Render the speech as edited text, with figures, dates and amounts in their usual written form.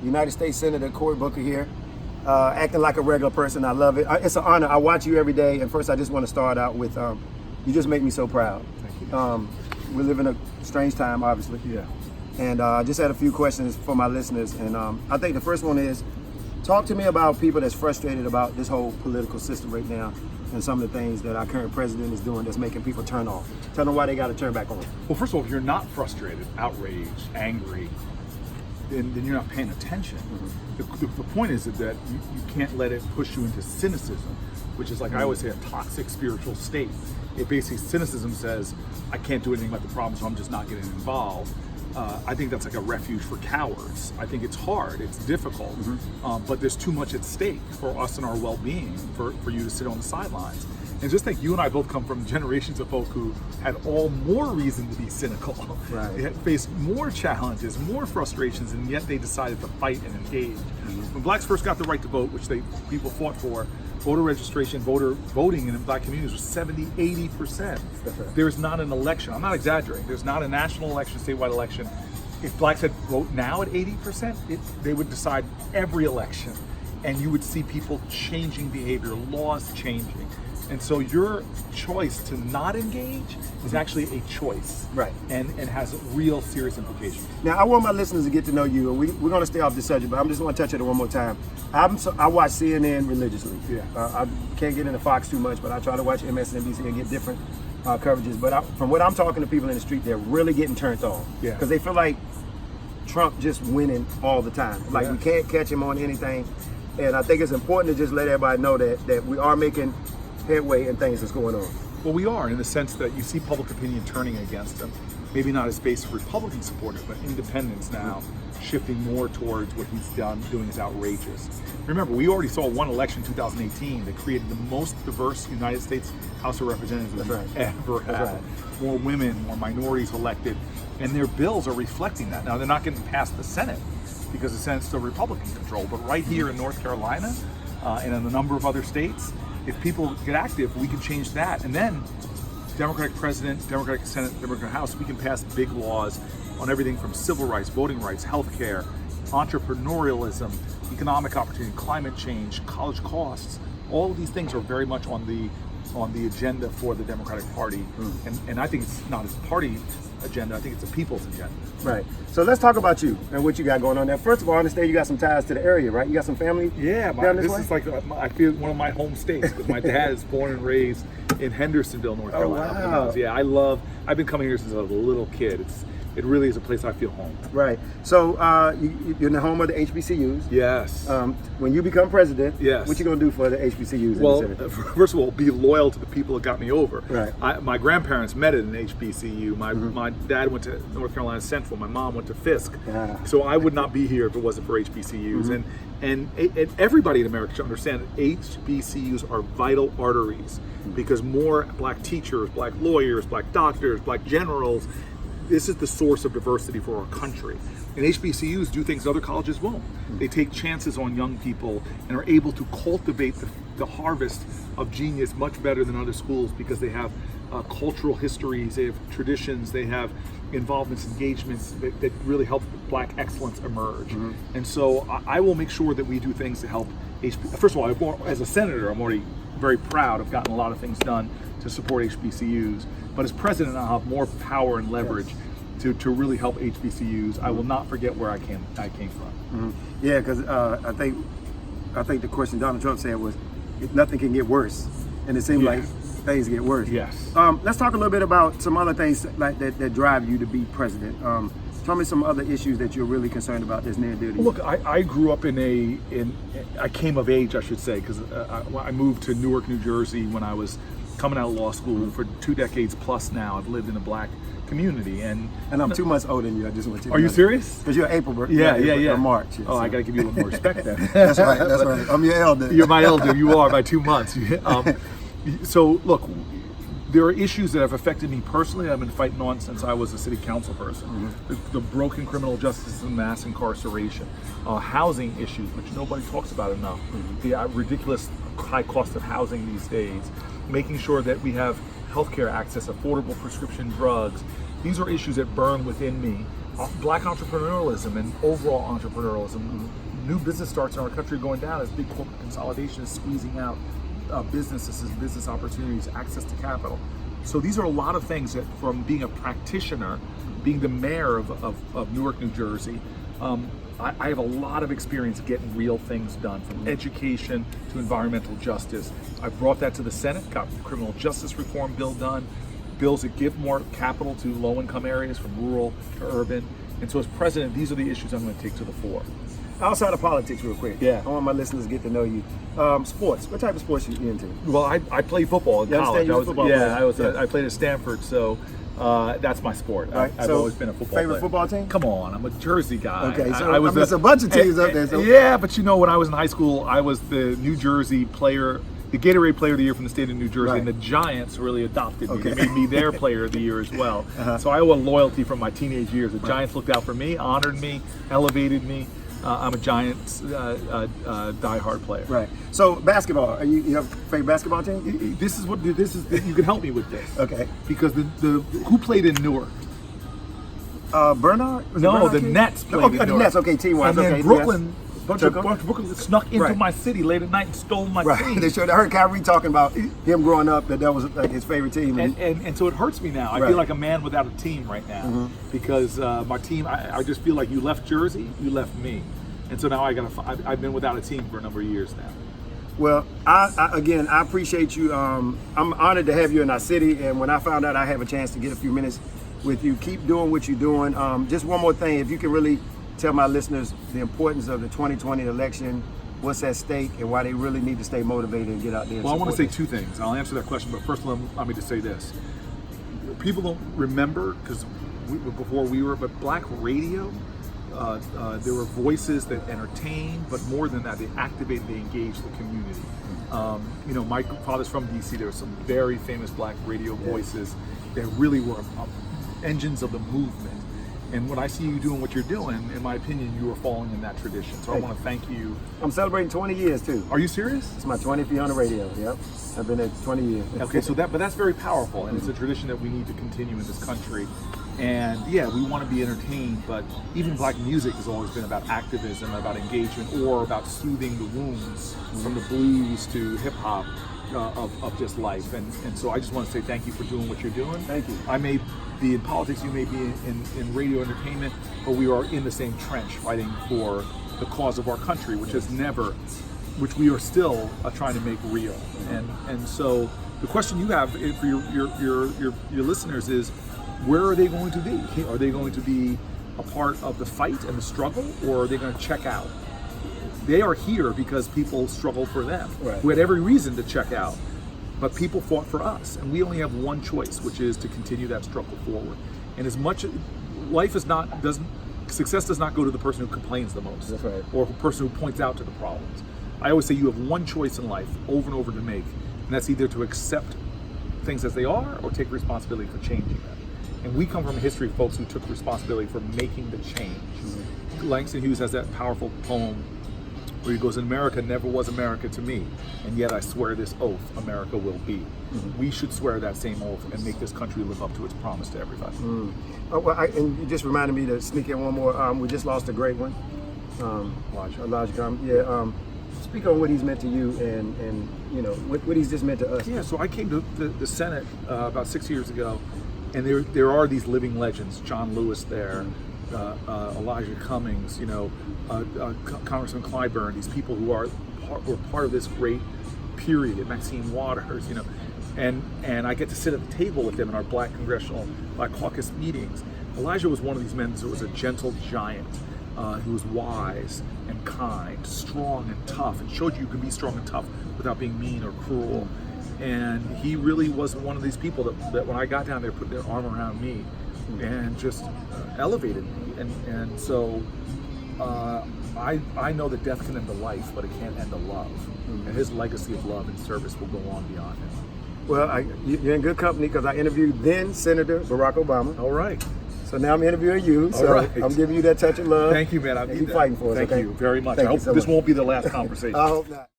United States Senator Cory here, acting like a regular person. I love it. It's an honor. I watch you every day, and first I just want to start out with, you just make me so proud. Thank you. We live in a strange time, obviously. Yeah. And I just had a few questions for my listeners, and I think the first one is, talk to me about people that's frustrated about this whole political system right now and some of the things that our current president is doing that's making people turn off. Tell them why they got to turn back on. Well, first of all, if you're not frustrated, outraged, angry, then you're not paying attention. Mm-hmm. The point is that you can't let it push you into cynicism, which is like I always say, a toxic spiritual state. It basically, cynicism says, I can't do anything about the problem, so I'm just not getting involved. I think that's like a refuge for cowards. I think it's hard, it's difficult, but there's too much at stake for us and our well-being for you to sit on the sidelines. And just think, you and I both come from generations of folk who had all more reason to be cynical. Right. They had faced more challenges, more frustrations, and yet they decided to fight and engage. When blacks first got the right to vote, which people fought for, voter registration, voting in black communities was 70, 80%. There's not an election, I'm not exaggerating, there's not a national election, statewide election. If blacks had vote now at 80%, they would decide every election. And you would see people changing behavior, laws changing. And so your choice to not engage is actually a choice, right? And has real serious implications. Now, I want my listeners to get to know you, and we're going to stay off the subject, but I'm just going to touch it one more time. I watch CNN religiously. Yeah. I can't get into Fox too much, but I try to watch MSNBC and get different coverages. But from what I'm talking to people in the street, they're really getting turned on. Yeah. Because they feel like Trump just winning all the time. Like we can't catch him on anything. And I think it's important to just let everybody know that we are making headway in things that's going on. Well, we are, in the sense that you see public opinion turning against him. Maybe not as base Republican supporters, but independents now shifting more towards what he's doing is outrageous. Remember, we already saw one election in 2018 that created the most diverse United States House of Representatives we've ever had. Right. More women, more minorities elected, and their bills are reflecting that. Now, they're not getting past the Senate because the Senate's still Republican control, but right here in North Carolina and in a number of other states, if people get active, we can change that. And then Democratic President, Democratic Senate, Democratic House, we can pass big laws on everything from civil rights, voting rights, healthcare, entrepreneurialism, economic opportunity, climate change, college costs. All of these things are very much on the agenda for the Democratic Party. And I think it's not a party agenda, I think it's a people's agenda. Right. So let's talk about you and what you got going on there. First of all, I understand you got some ties to the area, right? You got some family? Yeah, this is like, I feel one of my home states, because my dad is born and raised in Hendersonville, North Carolina. Oh, wow. Yeah, I've been coming here since I was a little kid. It really is a place I feel home. Right. So you're in the home of the HBCUs. Yes. When you become president, yes. What you going to do for the HBCUs? Well, in the Senate? first of all, be loyal to the people that got me over. Right. My grandparents met at an HBCU. My dad went to North Carolina Central. My mom went to Fisk. Yeah. So I would not be here if it wasn't for HBCUs. And everybody in America should understand that HBCUs are vital arteries, because more black teachers, black lawyers, black doctors, black generals, this is the source of diversity for our country. And HBCUs do things other colleges won't. They take chances on young people and are able to cultivate the harvest of genius much better than other schools, because they have cultural histories, they have traditions, they have involvements, engagements that really help black excellence emerge. And so I will make sure that we do things to help First of all, as a senator, I'm already very proud. I've gotten a lot of things done to support HBCUs. But as president, I'll have more power and leverage to really help HBCUs. I will not forget where I came from. Yeah, because I think the question Donald Trump said was, nothing can get worse, and it seemed like things get worse. Yes. Let's talk a little bit about some other things like that drive you to be president. Tell me some other issues that you're really concerned about that's near and dear to you. Look, I grew up I came of age, I should say, because I moved to Newark, New Jersey when I was coming out of law school. For 2 decades plus now, I've lived in a black community. And I'm 2 months older than you. I just want you to Are you serious? Because you're April birthday. Yeah. March. Yeah, I got to give you a little more respect then. That's right. I'm your elder. You're my elder. You are by 2 months. So look, there are issues that have affected me personally. I've been fighting on since I was a city council person. The broken criminal justice system, mass incarceration, housing issues, which nobody talks about enough. The ridiculous high cost of housing these days. Making sure that we have healthcare access, affordable prescription drugs. These are issues that burn within me. black entrepreneurialism and overall entrepreneurialism. New business starts in our country are going down as big corporate consolidation is squeezing out businesses and business opportunities, access to capital. So these are a lot of things that, from being a practitioner, being the mayor of Newark, New Jersey, I have a lot of experience getting real things done, from education to environmental justice. I brought that to the Senate, got the criminal justice reform bill done, bills that give more capital to low-income areas from rural to urban. And so as president, these are the issues I'm going to take to the fore. Outside of politics, real quick. Yeah. I want my listeners to get to know you. Sports. What type of sports are you into? Well, I played football in You college. understand you're a football player? I played at Stanford, so that's my sport. Right. I've So, always been a football favorite player. football team? Come on, I'm a Jersey guy. Okay, so there's a bunch of teams up there. So. Yeah, but you know, when I was in high school, I was the New Jersey player, the Gatorade Player of the Year from the state of New Jersey, Right. and the Giants really adopted me. Okay. They made me their Player of the Year as well. So I owe a loyalty from my teenage years. The Giants looked out for me, honored me, elevated me. I'm a Giants diehard player. Right. So basketball. Are you have a favorite basketball team? This is you can help me with this. Okay. Because the who played in Newark? Bernard? Was it No, Bernard the King? Nets played Okay, in the Newark. Nets. Okay, team-wise. And then Okay, Brooklyn, bunch of Took 'em? Brooklyn snuck into Right. my city late at night and stole my Right. team. They showed. I heard Kyrie talking about him growing up that was like his favorite team. And so it hurts me now. I Right. feel like a man without a team right now because my team. I just feel like you left Jersey, you left me, and so now I've been without a team for a number of years now. Well, again, I appreciate you. I'm honored to have you in our city, and when I found out I have a chance to get a few minutes with you, keep doing what you're doing. Just one more thing, if you can really tell my listeners the importance of the 2020 election, what's at stake, and why they really need to stay motivated and get out there. And Well, I want to support say two things. I'll answer that question, but first let me just say this. People don't remember, because before we were, but black radio, there were voices that entertained, but more than that, they activated, they engaged the community. You know, my father's from DC. There were some very famous black radio voices that really were engines of the movement. And when I see you doing what you're doing, in my opinion, you are following in that tradition. So I want to thank you. I'm celebrating 20 years too. Are you serious? It's my 20th year on the radio. Yep, I've been at 20 years. Okay, so that's very powerful, and it's a tradition that we need to continue in this country. And yeah, we want to be entertained, but even black music has always been about activism, about engagement, or about soothing the wounds from the blues to hip hop of just life. And so I just want to say thank you for doing what you're doing. Thank you. I may be in politics, you may be in radio entertainment, but we are in the same trench fighting for the cause of our country, which we are still trying to make real. And so the question you have for your listeners is, where are they going to be? Are they going to be a part of the fight and the struggle, or are they going to check out? They are here because people struggled for them. Right. Who had every reason to check out, but people fought for us, and we only have one choice, which is to continue that struggle forward. And as much success does not go to the person who complains the most, That's right. or the person who points out to the problems. I always say you have one choice in life over and over to make, and that's either to accept things as they are or take responsibility for changing them. And we come from a history of folks who took responsibility for making the change. Langston Hughes has that powerful poem where he goes, "America never was America to me, and yet I swear this oath, America will be." We should swear that same oath and make this country live up to its promise to everybody. Oh, well, and you just reminded me to sneak in one more. We just lost a great one. Elijah Common. Yeah. Speak on what he's meant to you, and you know what he's just meant to us. Yeah, so I came to the Senate about 6 years ago, and there are these living legends. John Lewis there, Elijah Cummings, you know, Congressman Clyburn. These people who were part of this great period. Maxine Waters, you know, and I get to sit at the table with them in our Black Caucus meetings. Elijah was one of these men who was a gentle giant. Who was wise and kind, strong and tough, and showed you could be strong and tough without being mean or cruel. And he really was one of these people that when I got down there, put their arm around me and just elevated me. And so I know that death can end the life, but it can't end the love. And his legacy of love and service will go on beyond him. Well, you're in good company because I interviewed then Senator Barack Obama. All right. So now I'm interviewing you. So All right. I'm giving you that touch of love. Thank you, man. I And need keep that. fighting for us. Thank okay? you very much. Thank I you hope so this much. won't be the last conversation. I hope not.